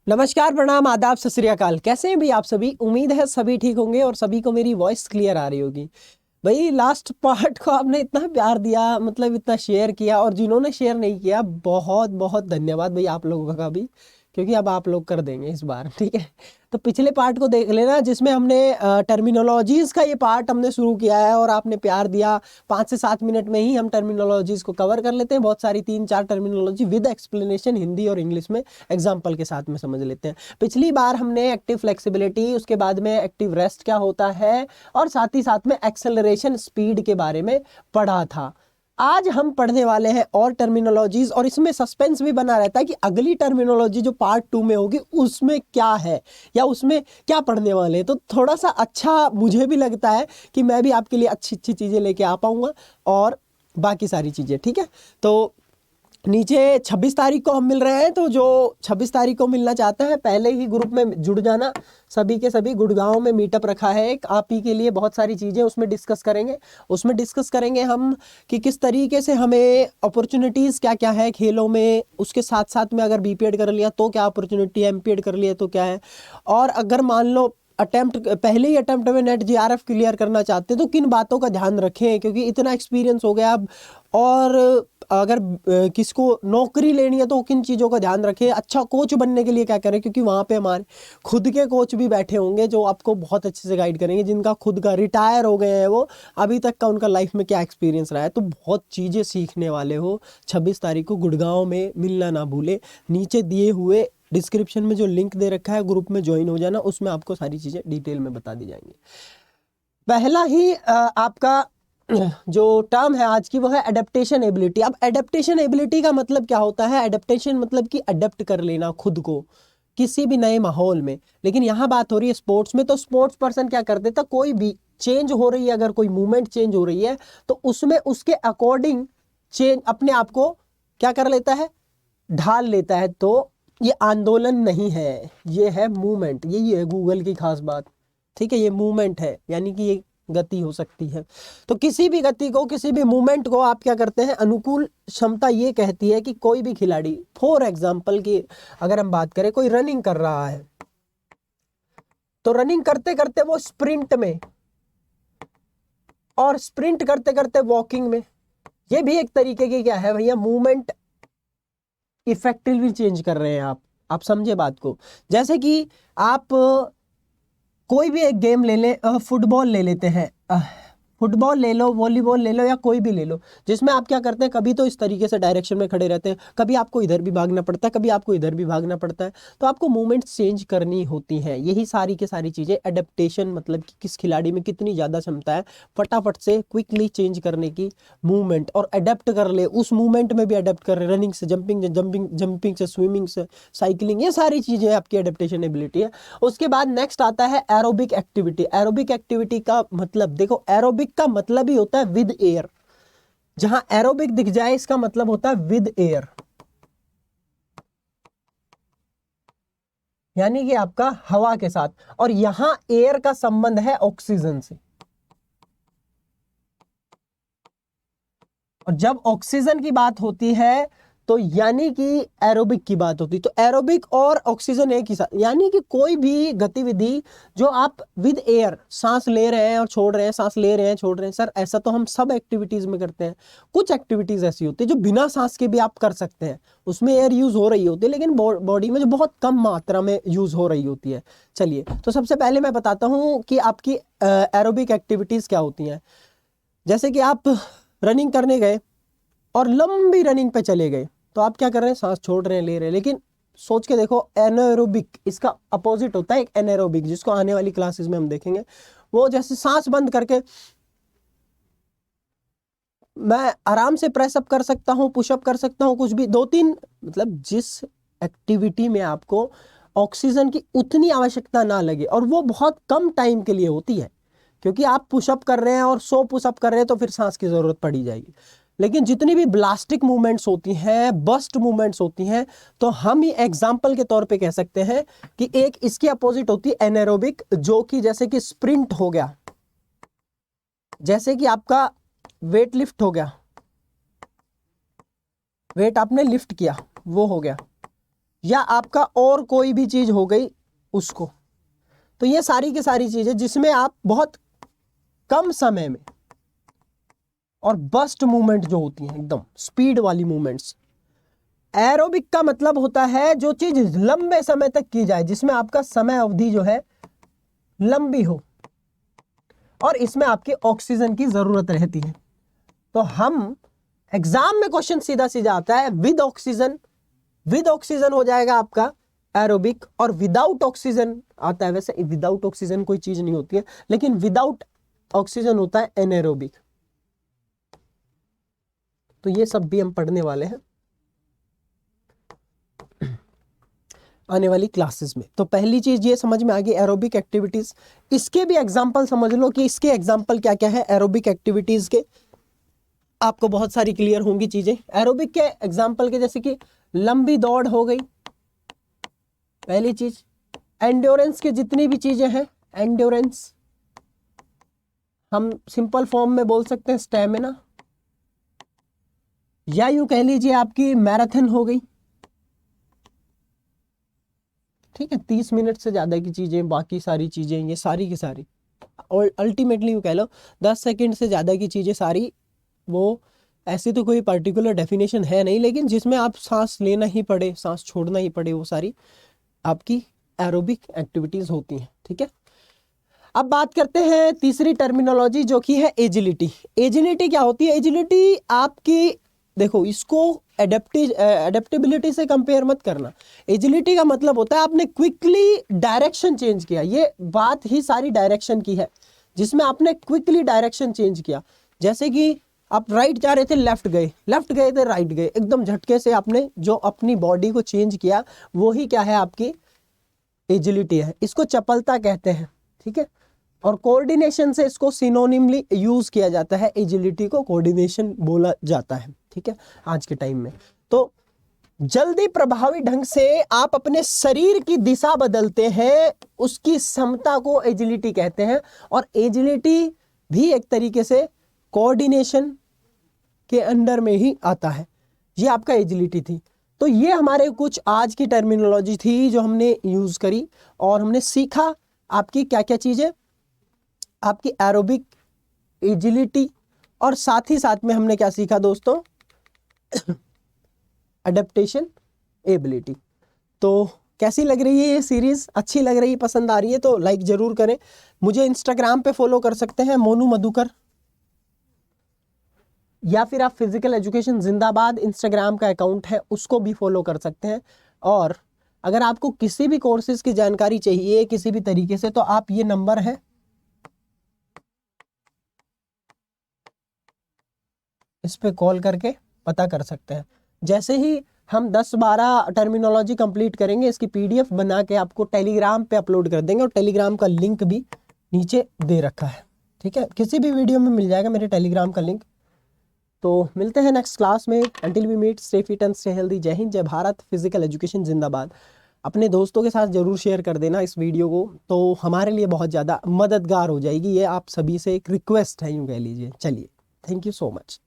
नमस्कार, प्रणाम, आदाब, सत श्री अकाल। कैसे हैं भी आप सभी? उम्मीद है सभी ठीक होंगे और सभी को मेरी वॉइस क्लियर आ रही होगी। भाई लास्ट पार्ट को आपने इतना प्यार दिया, मतलब इतना शेयर किया, और जिन्होंने शेयर नहीं किया बहुत बहुत धन्यवाद भाई आप लोगों का भी, क्योंकि अब आप लोग कर देंगे इस बार, ठीक है। तो पिछले पार्ट को देख लेना जिसमें हमने टर्मिनोलॉजीज का ये पार्ट हमने शुरू किया है और आपने प्यार दिया। 5 से 7 मिनट में ही हम टर्मिनोलॉजीज को कवर कर लेते हैं, बहुत सारी 3-4 टर्मिनोलॉजी विद एक्सप्लेनेशन हिंदी और इंग्लिश में एग्जाम्पल के साथ में समझ लेते हैं। पिछली बार हमने एक्टिव फ्लेक्सिबिलिटी, उसके बाद में एक्टिव रेस्ट क्या होता है, और साथ ही साथ में एक्सेलरेशन स्पीड के बारे में पढ़ा था। आज हम पढ़ने वाले हैं और टर्मिनोलॉजीज, और इसमें सस्पेंस भी बना रहता है कि अगली टर्मिनोलॉजी जो पार्ट 2 में होगी उसमें क्या है या उसमें क्या पढ़ने वाले हैं। तो थोड़ा सा अच्छा मुझे भी लगता है कि मैं भी आपके लिए अच्छी अच्छी चीज़ें लेके आ पाऊंगा और बाकी सारी चीज़ें, ठीक है। तो नीचे 26 तारीख को हम मिल रहे हैं, तो जो 26 तारीख को मिलना चाहता है पहले ही ग्रुप में जुड़ जाना। सभी के सभी गुड़गांव में मीटअप रखा है एक आप ही के लिए, बहुत सारी चीज़ें उसमें डिस्कस करेंगे। उसमें डिस्कस करेंगे हम कि किस तरीके से हमें अपॉर्चुनिटीज़ क्या क्या है खेलों में, उसके साथ साथ में अगर बीपीएड कर लिया तो क्या अपॉर्चुनिटी है, एमपीएड कर लिया तो क्या है, और अगर मान लो अटेम्प्ट पहले ही अटेम्प्ट में नेट जीआरएफ क्लियर करना चाहते हैं तो किन बातों का ध्यान रखें, क्योंकि इतना एक्सपीरियंस हो गया अब। और अगर किसको नौकरी लेनी है तो किन चीज़ों का ध्यान रखें, अच्छा कोच बनने के लिए क्या करें, क्योंकि वहाँ पे हमारे खुद के कोच भी बैठे होंगे जो आपको बहुत अच्छे से गाइड करेंगे, जिनका खुद का रिटायर हो गए हैं, वो अभी तक का उनका लाइफ में क्या एक्सपीरियंस रहा है। तो बहुत चीज़ें सीखने वाले हो। 26 तारीख को गुड़गांव में मिलना ना भूले। नीचे दिए हुए डिस्क्रिप्शन में जो लिंक दे रखा है ग्रुप में ज्वाइन हो जाना, उसमें आपको सारी चीज़ें डिटेल में बता दी जाएंगी। पहला ही आपका जो टर्म है आज की वो है एडेप्टेशन एबिलिटी। अब एडेप्टेशन एबिलिटी का मतलब क्या होता है? एडेप्टेशन मतलब कि अडेप्ट कर लेना खुद को किसी भी नए माहौल में। लेकिन यहाँ बात हो रही है स्पोर्ट्स में, तो स्पोर्ट्स पर्सन क्या कर देता, कोई भी चेंज हो रही है, अगर कोई मूवमेंट चेंज हो रही है तो उसमें उसके अकॉर्डिंग चेंज अपने आप को क्या कर लेता है, ढाल लेता है। तो ये आंदोलन नहीं है, ये है मूवमेंट। यही है गूगल की खास बात, ठीक है। ये मूवमेंट है, यानी कि ये गति हो सकती है। तो किसी भी गति को, किसी भी मूवमेंट को आप क्या करते हैं, अनुकूल क्षमता ये कहती है कि कोई भी खिलाड़ी, फॉर एग्जाम्पल की अगर हम बात करें, कोई रनिंग कर रहा है तो रनिंग करते करते वो स्प्रिंट में, और स्प्रिंट करते करते वॉकिंग में, ये भी एक तरीके की क्या है भैया, मूवमेंट इफेक्टिवली चेंज कर रहे हैं आप समझे बात को। जैसे कि आप कोई भी एक गेम ले ले, फुटबॉल ले लेते हैं, फुटबॉल ले लो, वॉलीबॉल ले लो, या कोई भी ले लो, जिसमें आप क्या करते हैं, कभी तो इस तरीके से डायरेक्शन में खड़े रहते हैं, कभी आपको इधर भी भागना पड़ता है, कभी आपको इधर भी भागना पड़ता है। तो आपको मूवमेंट्स चेंज करनी होती हैं। यही सारी की सारी चीज़ें एडेप्टेशन, मतलब कि किस खिलाड़ी में कितनी ज़्यादा क्षमता है फटाफट से क्विकली चेंज करने की मूवमेंट, और अडेप्ट कर ले उस मूवमेंट में भी अडेप्ट कर रहे, रनिंग से जंपिंग से स्विमिंग से साइकिलिंग, ये सारी चीज़ें आपकी एडेप्टेशन एबिलिटी है। उसके बाद नेक्स्ट आता है एरोबिक एक्टिविटी। एरोबिक एक्टिविटी का मतलब देखो, एरोबिक का मतलब ही होता है विद एयर। जहां एरोबिक दिख जाए इसका मतलब होता है विद एयर, यानी कि आपका हवा के साथ, और यहां एयर का संबंध है ऑक्सीजन से। और जब ऑक्सीजन की बात होती है तो यानी कि एरोबिक की बात होती है। तो एरोबिक और ऑक्सीजन एक ही साथ, यानी कि कोई भी गतिविधि जो आप विद एयर, सांस ले रहे हैं और छोड़ रहे हैं, सांस ले रहे हैं छोड़ रहे हैं। सर ऐसा तो हम सब एक्टिविटीज में करते हैं। कुछ एक्टिविटीज ऐसी होती है जो बिना सांस के भी आप कर सकते हैं, उसमें एयर यूज हो रही होती है, लेकिन बॉडी में जो बहुत कम मात्रा में यूज हो रही होती है। चलिए, तो सबसे पहले मैं बताता हूँ कि आपकी एरोबिक एक्टिविटीज क्या होती हैं। जैसे कि आप रनिंग करने गए और लंबी रनिंग पे चले गए, तो आप क्या कर रहे हैं, सांस छोड़ रहे हैं, ले रहे हैं। लेकिन सोच के देखो, एनाएरोबिक इसका अपोजिट होता है एक एनाएरोबिक, जिसको आने वाली क्लासेस में हम देखेंगे। वो जैसे सांस बंद करके मैं आराम से प्रेस अप कर सकता हूँ, पुशअप कर सकता हूँ, कुछ भी 2-3, मतलब जिस एक्टिविटी में आपको ऑक्सीजन की उतनी आवश्यकता ना लगे, और वो बहुत कम टाइम के लिए होती है, क्योंकि आप पुशअप कर रहे हैं और 100 पुशअप कर रहे हैं तो फिर सांस की जरूरत पड़ी जाएगी। लेकिन जितनी भी ब्लास्टिक मूवमेंट्स होती हैं, बस्ट मूवमेंट्स होती हैं, तो हम ही एग्जाम्पल के तौर पे कह सकते हैं कि एक इसकी अपोजिट होती है एनाएरोबिक, जो कि जैसे कि स्प्रिंट हो गया, जैसे कि आपका वेट लिफ्ट हो गया, वेट आपने लिफ्ट किया वो हो गया, या आपका और कोई भी चीज हो गई उसको। तो ये सारी की सारी चीजें जिसमें आप बहुत कम समय में, और बस्ट मूवमेंट जो होती हैं एकदम स्पीड वाली मूवमेंट्स। एरोबिक का मतलब होता है जो चीज लंबे समय तक की जाए, जिसमें आपका समय अवधि जो है लंबी हो, और इसमें आपके ऑक्सीजन की जरूरत रहती है। तो हम एग्जाम में क्वेश्चन सीधा सीधा आता है विद ऑक्सीजन, विद ऑक्सीजन हो जाएगा आपका एरोबिक, और विदाउट ऑक्सीजन आता है। वैसे विदाउट ऑक्सीजन कोई चीज नहीं होती है, लेकिन विदाउट ऑक्सीजन होता है एनएरोबिक। तो ये सब भी हम पढ़ने वाले हैं आने वाली क्लासेस में। तो पहली चीज ये समझ में आ गई एरोबिक एक्टिविटीज। इसके भी एग्जांपल समझ लो कि इसके एग्जांपल क्या क्या है एरोबिक एक्टिविटीज के, आपको बहुत सारी क्लियर होंगी चीजें एरोबिक के एग्जांपल के, जैसे कि लंबी दौड़ हो गई पहली चीज। एंड्योरेंस की जितनी भी चीजें हैं, एंड्योरेंस हम सिंपल फॉर्म में बोल सकते हैं स्टैमिना, या यूं कह लीजिए आपकी मैराथन हो गई, ठीक है, 30 मिनट से ज्यादा की चीजें, बाकी सारी चीजें ये सारी की सारी, और अल्टीमेटली यूं कह लो 10 सेकंड से ज्यादा की चीजें सारी, वो ऐसी तो कोई पर्टिकुलर डेफिनेशन है नहीं, लेकिन जिसमें आप सांस लेना ही पड़े, सांस छोड़ना ही पड़े, वो सारी आपकी एरोबिक एक्टिविटीज होती हैं। ठीक है, अब बात करते हैं तीसरी टर्मिनोलॉजी जो कि है एजिलिटी। एजिलिटी क्या होती है? एजिलिटी आपकी, देखो इसको एडेप्टेबिलिटी से कंपेयर मत करना। एजिलिटी का मतलब होता है आपने क्विकली डायरेक्शन चेंज किया, ये बात ही सारी डायरेक्शन की है, जिसमें आपने क्विकली डायरेक्शन चेंज किया। जैसे कि आप राइट जा रहे थे, लेफ्ट गए, लेफ्ट गए थे राइट गए, एकदम झटके से आपने जो अपनी बॉडी को चेंज किया, वो ही क्या है आपकी एजिलिटी है। इसको चपलता कहते हैं। ठीक है, और कोऑर्डिनेशन से इसको सिनोनिमली यूज किया जाता है, एजिलिटी को कोऑर्डिनेशन बोला जाता है। ठीक है, आज के टाइम में तो जल्दी प्रभावी ढंग से आप अपने शरीर की दिशा बदलते हैं, उसकी क्षमता को एजिलिटी कहते हैं। और एजिलिटी भी एक तरीके से कोऑर्डिनेशन के अंडर में ही आता है। ये आपका एजिलिटी थी। तो ये हमारे कुछ आज की टर्मिनोलॉजी थी जो हमने यूज करी, और हमने सीखा आपकी क्या क्या चीजें, आपकी एरोबिक, एजिलिटी, और साथ ही साथ में हमने क्या सीखा दोस्तों, एडेप्टेशन, एबिलिटी। तो कैसी लग रही है ये सीरीज? अच्छी लग रही है, पसंद आ रही है तो लाइक जरूर करें। मुझे इंस्टाग्राम पे फॉलो कर सकते हैं, मोनू मधुकर, या फिर आप फिजिकल एजुकेशन जिंदाबाद इंस्टाग्राम का अकाउंट है उसको भी फॉलो कर सकते हैं। और अगर आपको किसी भी कोर्सेज की जानकारी चाहिए किसी भी तरीके से, तो आप ये नंबर है, इस पे कॉल करके पता कर सकते हैं। जैसे ही हम 10-12 टर्मिनोलॉजी कंप्लीट करेंगे, इसकी पीडीएफ बना के आपको टेलीग्राम पे अपलोड कर देंगे, और टेलीग्राम का लिंक भी नीचे दे रखा है। ठीक है, किसी भी वीडियो में मिल जाएगा मेरे टेलीग्राम का लिंक। तो मिलते हैं नेक्स्ट क्लास में। Until we meet, stay fit and stay healthy. जय हिंद, जय भारत, फिजिकल एजुकेशन जिंदाबाद। अपने दोस्तों के साथ जरूर शेयर कर देना इस वीडियो को, तो हमारे लिए बहुत ज़्यादा मददगार हो जाएगी। ये आप सभी से एक रिक्वेस्ट है, यूँ कह लीजिए। चलिए, थैंक यू सो मच।